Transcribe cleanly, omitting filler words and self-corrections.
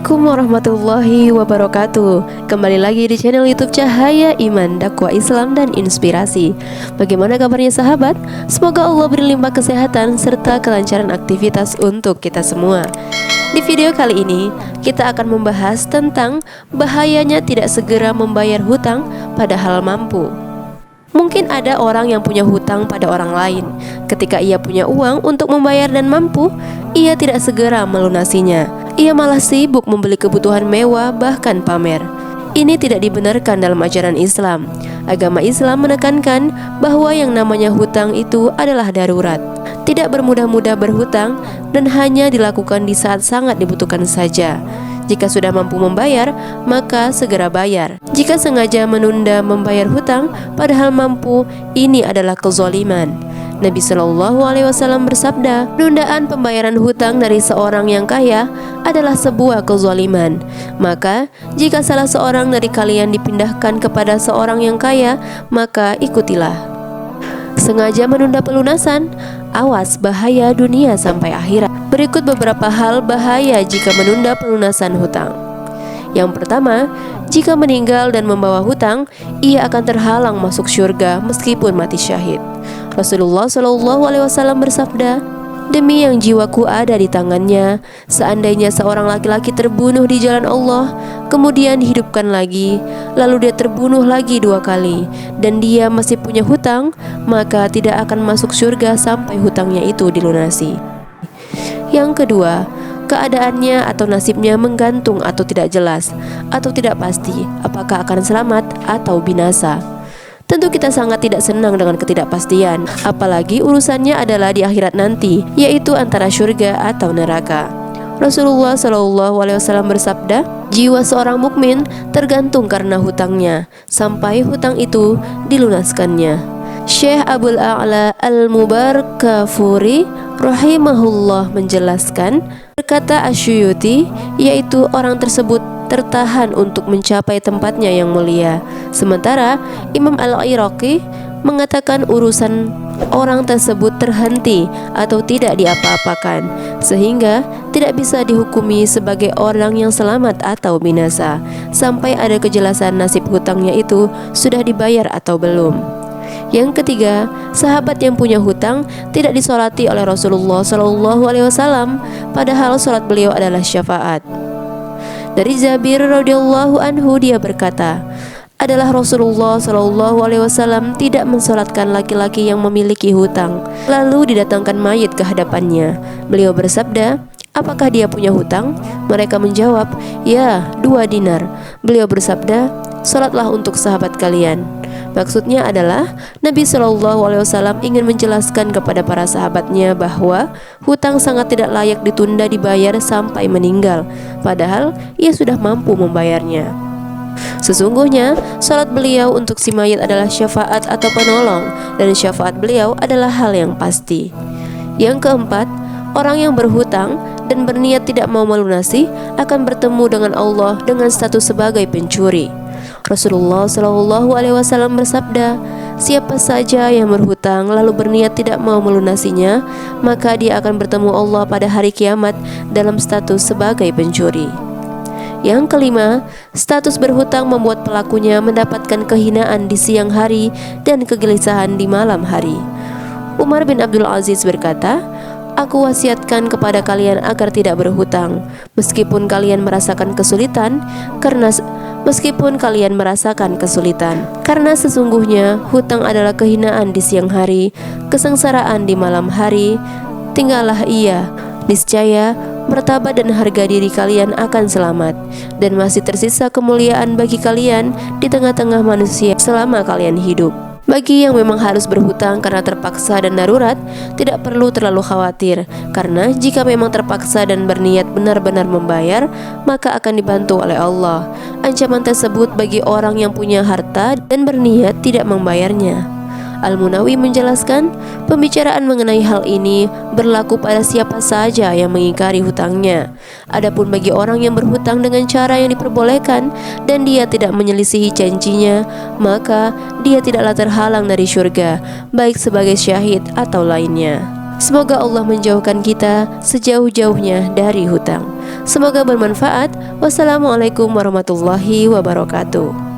Assalamualaikum warahmatullahi wabarakatuh. Kembali lagi di channel YouTube Cahaya Iman, Dakwah Islam dan Inspirasi. Bagaimana kabarnya sahabat? Semoga Allah beri limpah kesehatan serta kelancaran aktivitas untuk kita semua. Di video kali ini kita akan membahas tentang bahayanya tidak segera membayar hutang padahal mampu. Mungkin ada orang yang punya hutang pada orang lain. Ketika ia punya uang untuk membayar dan mampu, ia tidak segera melunasinya. Ia malah sibuk membeli kebutuhan mewah, bahkan pamer. Ini tidak dibenarkan dalam ajaran Islam. Agama Islam menekankan bahwa yang namanya hutang itu adalah darurat. Tidak bermudah-mudah berhutang dan hanya dilakukan di saat sangat dibutuhkan saja. Jika sudah mampu membayar, maka segera bayar. Jika sengaja menunda membayar hutang padahal mampu, ini adalah kezaliman. Nabi Shallallahu Alaihi Wasallam bersabda, penundaan pembayaran hutang dari seorang yang kaya adalah sebuah kezaliman. Maka, jika salah seorang dari kalian dipindahkan kepada seorang yang kaya, maka ikutilah. Sengaja menunda pelunasan, awas bahaya dunia sampai akhirat. Berikut beberapa hal bahaya jika menunda pelunasan hutang. Yang pertama, jika meninggal dan membawa hutang, ia akan terhalang masuk syurga meskipun mati syahid. Rasulullah Shallallahu Alaihi Wasallam bersabda, demi yang jiwaku ada di tangannya, seandainya seorang laki-laki terbunuh di jalan Allah, kemudian dihidupkan lagi, lalu dia terbunuh lagi 2 kali, dan dia masih punya hutang, maka tidak akan masuk surga sampai hutangnya itu dilunasi. Yang kedua, keadaannya atau nasibnya menggantung atau tidak jelas, atau tidak pasti apakah akan selamat atau binasa. Tentu kita sangat tidak senang dengan ketidakpastian, apalagi urusannya adalah di akhirat nanti, yaitu antara surga atau neraka. Rasulullah Shallallahu Alaihi Wasallam bersabda, jiwa seorang mukmin tergantung karena hutangnya, sampai hutang itu dilunaskannya. Syekh Abul A'la Al-Mubarakfuri rahimahullah menjelaskan, berkata Asyuyuti, yaitu orang tersebut tertahan untuk mencapai tempatnya yang mulia. Sementara Imam Al-Iraqi mengatakan urusan orang tersebut terhenti atau tidak diapa-apakan, sehingga tidak bisa dihukumi sebagai orang yang selamat atau binasa sampai ada kejelasan nasib hutangnya itu sudah dibayar atau belum. Yang ketiga, sahabat yang punya hutang tidak disolati oleh Rasulullah Shallallahu Alaihi Wasallam, padahal sholat beliau adalah syafaat. Dari Jabir radhiyallahu anhu, dia berkata, adalah Rasulullah Shallallahu Alaihi Wasallam tidak mensolatkan laki-laki yang memiliki hutang, lalu didatangkan mayit ke hadapannya. Beliau bersabda, apakah dia punya hutang? Mereka menjawab, ya, 2 dinar. Beliau bersabda, solatlah untuk sahabat kalian. Maksudnya adalah Nabi Shallallahu Alaihi Wasallam ingin menjelaskan kepada para sahabatnya bahwa hutang sangat tidak layak ditunda dibayar sampai meninggal, padahal ia sudah mampu membayarnya. Sesungguhnya salat beliau untuk si mayit adalah syafaat atau penolong, dan syafaat beliau adalah hal yang pasti. Yang keempat, orang yang berhutang dan berniat tidak mau melunasi akan bertemu dengan Allah dengan status sebagai pencuri. Rasulullah Shallallahu Alaihi Wasallam bersabda, siapa saja yang berhutang lalu berniat tidak mau melunasinya, maka dia akan bertemu Allah pada hari kiamat dalam status sebagai pencuri. Yang kelima, status berhutang membuat pelakunya mendapatkan kehinaan di siang hari dan kegelisahan di malam hari. Umar bin Abdul Aziz berkata, aku wasiatkan kepada kalian agar tidak berhutang, meskipun kalian merasakan kesulitan, karena sesungguhnya hutang adalah kehinaan di siang hari, kesengsaraan di malam hari. Tinggallah ia, niscaya martabat dan harga diri kalian akan selamat, dan masih tersisa kemuliaan bagi kalian di tengah-tengah manusia selama kalian hidup. Bagi yang memang harus berhutang karena terpaksa dan darurat, tidak perlu terlalu khawatir, karena jika memang terpaksa dan berniat benar-benar membayar, maka akan dibantu oleh Allah. Ancaman tersebut bagi orang yang punya harta dan berniat tidak membayarnya. Al-Munawi menjelaskan, pembicaraan mengenai hal ini berlaku pada siapa saja yang mengingkari hutangnya. Adapun bagi orang yang berhutang dengan cara yang diperbolehkan dan dia tidak menyelisihi janjinya, maka dia tidaklah terhalang dari syurga, baik sebagai syahid atau lainnya. Semoga Allah menjauhkan kita sejauh-jauhnya dari hutang. Semoga bermanfaat. Wassalamualaikum warahmatullahi wabarakatuh.